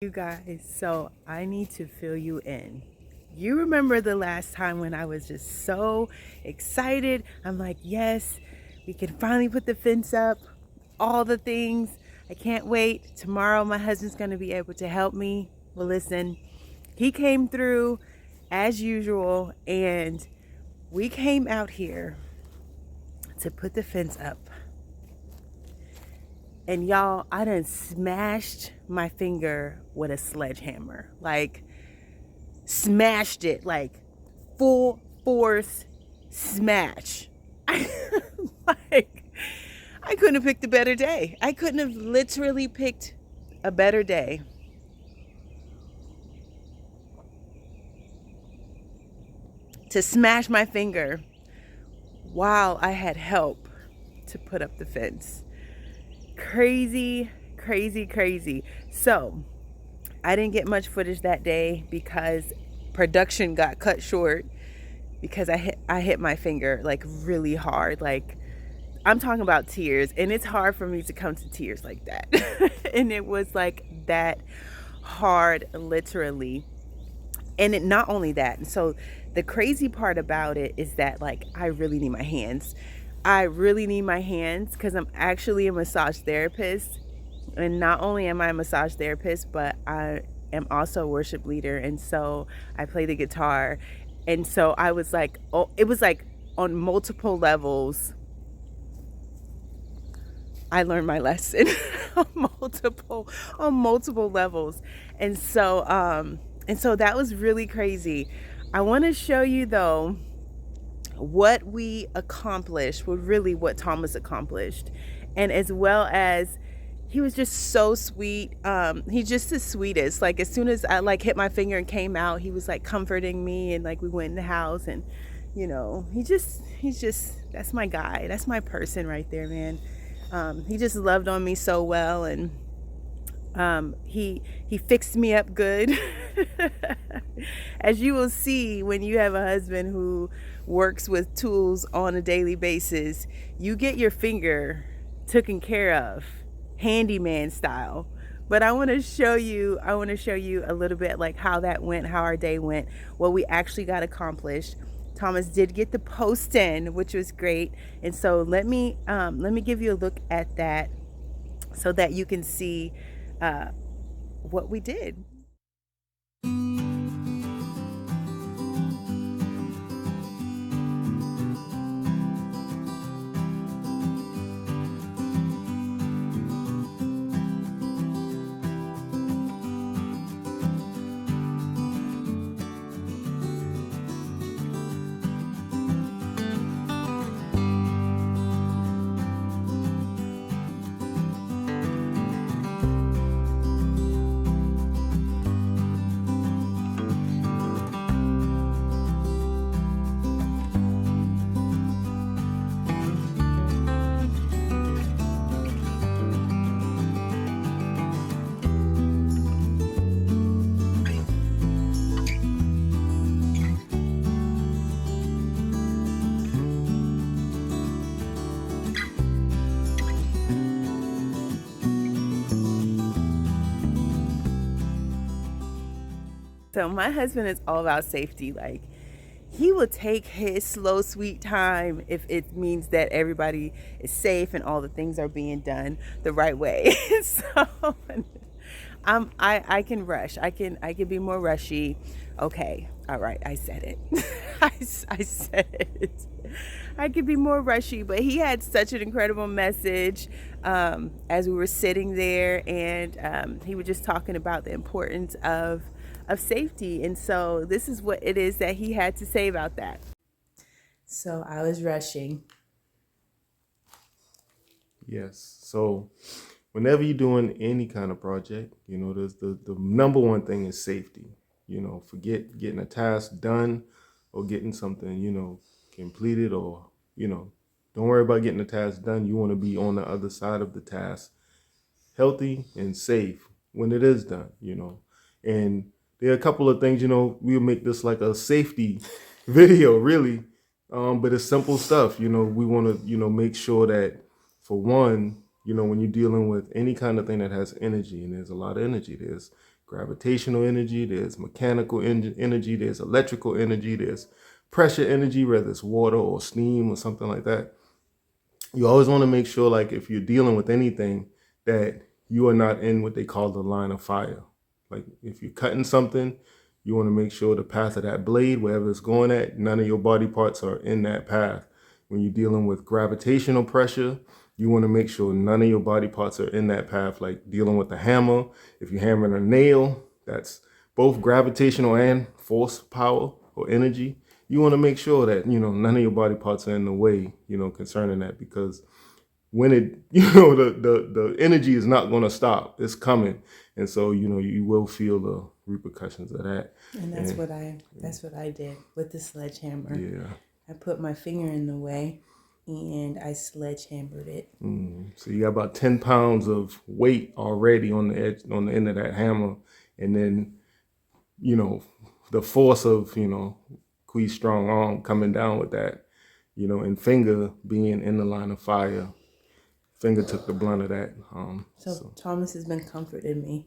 You guys, so I need to fill you in. You remember the last time when I was just so excited? I'm like, yes, we can finally put the fence up, all the things. I can't wait. Tomorrow, my husband's going to be able to help me. Well, listen, he came through as usual, and we came out here to put the fence up. And y'all, I done smashed my finger with a sledgehammer. Like, smashed it, like full force smash. Like, I couldn't have picked a better day. I couldn't have literally picked a better day to smash my finger while I had help to put up the fence. Crazy, crazy, crazy. So I didn't get much footage that day because production got cut short because I hit my finger like really hard. Like, I'm talking about tears, and it's hard for me to come to tears like that. And it was like that hard, literally. And it, not only that, so the crazy part about it is that, like, I really need my hands. I really need my hands because I'm actually a massage therapist. And not only am I a massage therapist, but I am also a worship leader. And so I play the guitar. And so I was like, oh, it was like on multiple levels. I learned my lesson on multiple levels. And so that was really crazy. I want to show you though what we accomplished, well, really what Thomas accomplished, and as well as he was just so sweet. He's just the sweetest. Like, as soon as I like hit my finger and came out, he was like comforting me, and like we went in the house, and he's just that's my guy. That's my person right there, man. He just loved on me so well, and he fixed me up good. As you will see, when you have a husband who works with tools on a daily basis, you get your finger taken care of, handyman style. But I want to show you a little bit like how that went, how our day went, what we actually got accomplished. Thomas did get the post in, which was great. And so let me give you a look at that so that you can see what we did. So my husband is all about safety. Like, he will take his slow, sweet time if it means that everybody is safe and all the things are being done the right way. So I can rush. I can be more rushy. Okay, all right, I said it. I said it. I could be more rushy, but he had such an incredible message as we were sitting there, and he was just talking about the importance of safety. And so this is what it is that he had to say about that. So I was rushing. Yes. So whenever you're doing any kind of project, there's the number one thing is safety. Forget getting a task done or getting something, completed, or, don't worry about getting the task done. You want to be on the other side of the task, healthy and safe when it is done. And there are a couple of things, we'll make this like a safety video, really. But it's simple stuff. We want to, make sure that, for one, when you're dealing with any kind of thing that has energy, and there's a lot of energy, there's gravitational energy, there's mechanical energy, there's electrical energy, there's pressure energy, whether it's water or steam or something like that. You always want to make sure, like, if you're dealing with anything, that you are not in what they call the line of fire. Like, if you're cutting something, you want to make sure the path of that blade, wherever it's going at, none of your body parts are in that path. When you're dealing with gravitational pressure, you want to make sure none of your body parts are in that path. Like dealing with a hammer, if you're hammering a nail, that's both gravitational and force power or energy. You want to make sure that, none of your body parts are in the way, concerning that, because when it, the energy is not going to stop. It's coming. And so, you will feel the repercussions of that. And that's what I did with the sledgehammer. Yeah. I put my finger in the way and I sledgehammered it. So you got about 10 pounds of weight already on the edge, on the end of that hammer. And then, the force of, Quee's strong arm coming down with that, and finger being in the line of fire. Finger took the blunt of that. So Thomas has been comforting me.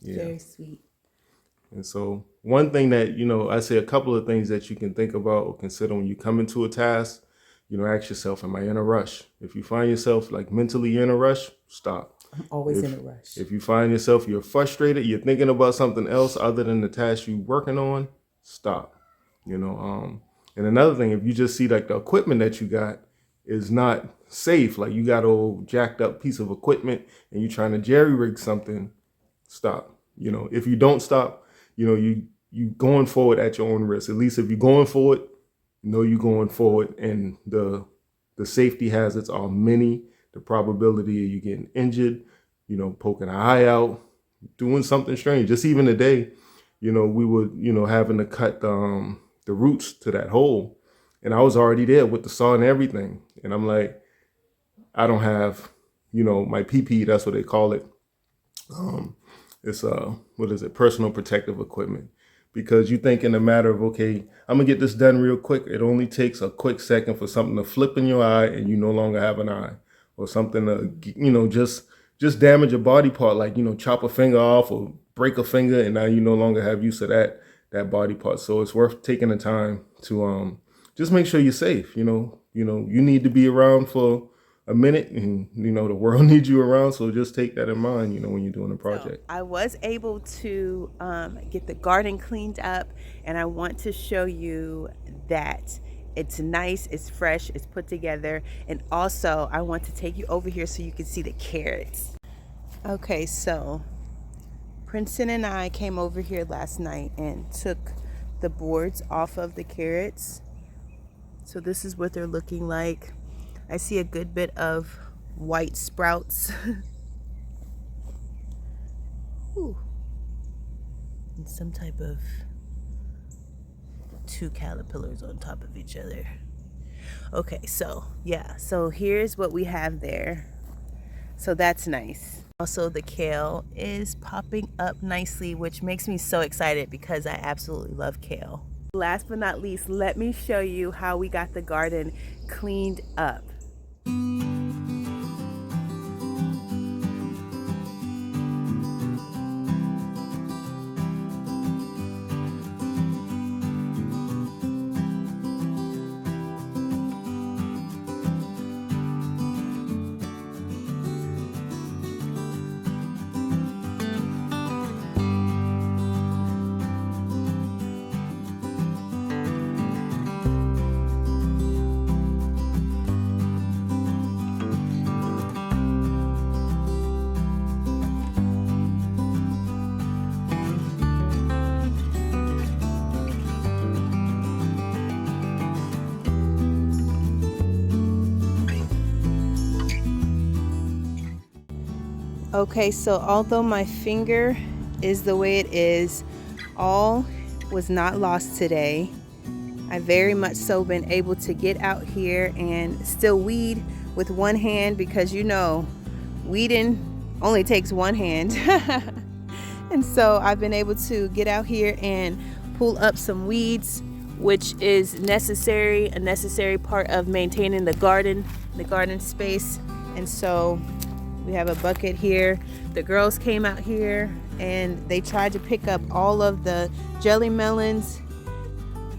Yeah. Very sweet. And so one thing that, I say a couple of things that you can think about or consider when you come into a task, ask yourself, am I in a rush? If you find yourself like mentally in a rush, stop. I'm always in a rush. If you find yourself, you're frustrated, you're thinking about something else other than the task you're working on, stop. And another thing, if you just see like the equipment that you got is not safe, like you got a jacked up piece of equipment and you're trying to jerry rig something, stop. If you don't stop, you going forward at your own risk. At least if you're going forward, you're going forward, and the safety hazards are many. The probability of you getting injured, poking an eye out, doing something strange. Just even today, we were, having to cut the roots to that hole. And I was already there with the saw and everything. And I'm like, I don't have, my PPE, that's what they call it. It's personal protective equipment. Because you think in a matter of, okay, I'm gonna get this done real quick. It only takes a quick second for something to flip in your eye and you no longer have an eye. Or something to, just damage a body part, like, chop a finger off or break a finger, and now you no longer have use of that body part. So it's worth taking the time to just make sure you're safe. You need to be around for a minute, and the world needs you around. So just take that in mind, when you're doing a project. So I was able to get the garden cleaned up, and I want to show you that it's nice, it's fresh, it's put together. And also I want to take you over here so you can see the carrots. Okay, so Princeton and I came over here last night and took the boards off of the carrots. So this is what they're looking like. I see a good bit of white sprouts. Ooh. And some type of two caterpillars on top of each other. Okay, so yeah, so here's what we have there. So that's nice. Also, the kale is popping up nicely, which makes me so excited because I absolutely love kale. Last but not least, let me show you how we got the garden cleaned up. Okay, so although my finger is the way it is, all was not lost today. I very much so been able to get out here and still weed with one hand, because weeding only takes one hand. And so I've been able to get out here and pull up some weeds, which is a necessary part of maintaining the garden space. And so We have a bucket here. The girls came out here and they tried to pick up all of the jelly melons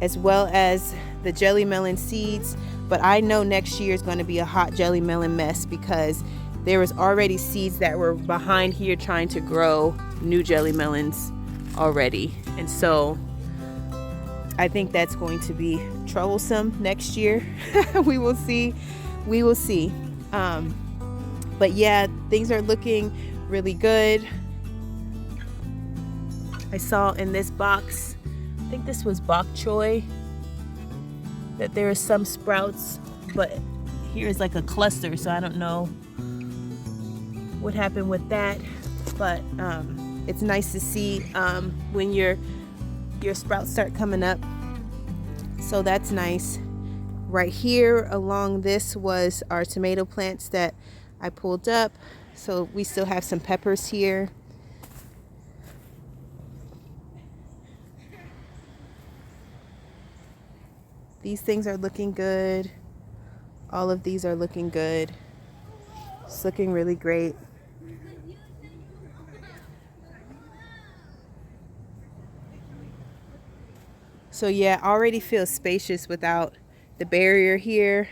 as well as the jelly melon seeds. But I know next year is going to be a hot jelly melon mess because there was already seeds that were behind here trying to grow new jelly melons already. And so I think that's going to be troublesome next year. We will see. We will see. But yeah, things are looking really good. I saw in this box, I think this was bok choy, that there are some sprouts, but here's like a cluster, so I don't know what happened with that. But it's nice to see when your sprouts start coming up. So that's nice. Right here along this was our tomato plants that I pulled up. So we still have some peppers here. These things are looking good. All of these are looking good. It's looking really great. So yeah, already feels spacious without the barrier here.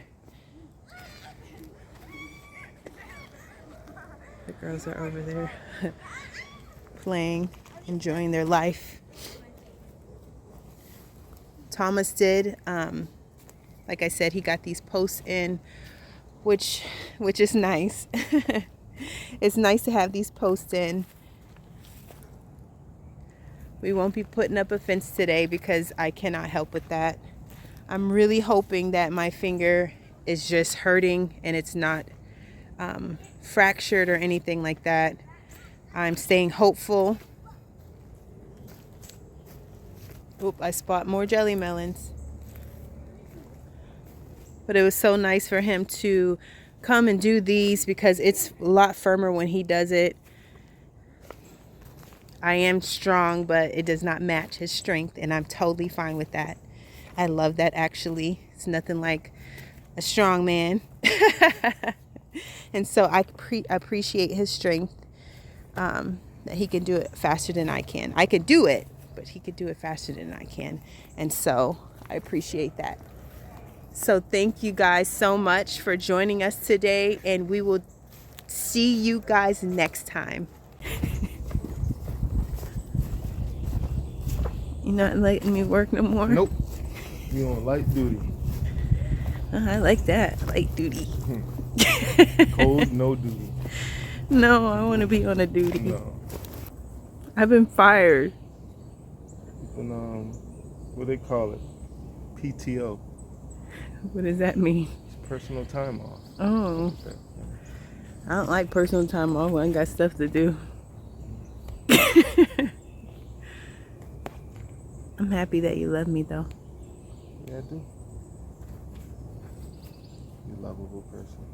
The girls are over there playing, enjoying their life. Thomas did, like I said, he got these posts in, which is nice. It's nice to have these posts in. We won't be putting up a fence today because I cannot help with that. I'm really hoping that my finger is just hurting and it's not fractured or anything like that. I'm staying hopeful. Oop, I spot more jelly melons. But it was so nice for him to come and do these because it's a lot firmer when he does it. I am strong, but it does not match his strength, and I'm totally fine with that. I love that, actually. It's nothing like a strong man. And so I appreciate his strength, that he can do it faster than I can. I can do it, but he could do it faster than I can. And so I appreciate that. So thank you guys so much for joining us today, and we will see you guys next time. You're not letting me work no more? Nope. You on light duty. I like that. Light duty. Cold, no duty. No, I want to be on a duty. No. I've been fired. And, what they call it? PTO. What does that mean? It's personal time off. Oh. Okay. I don't like personal time off when I got stuff to do. I'm happy that you love me, though. Yeah, I do. You're a lovable person.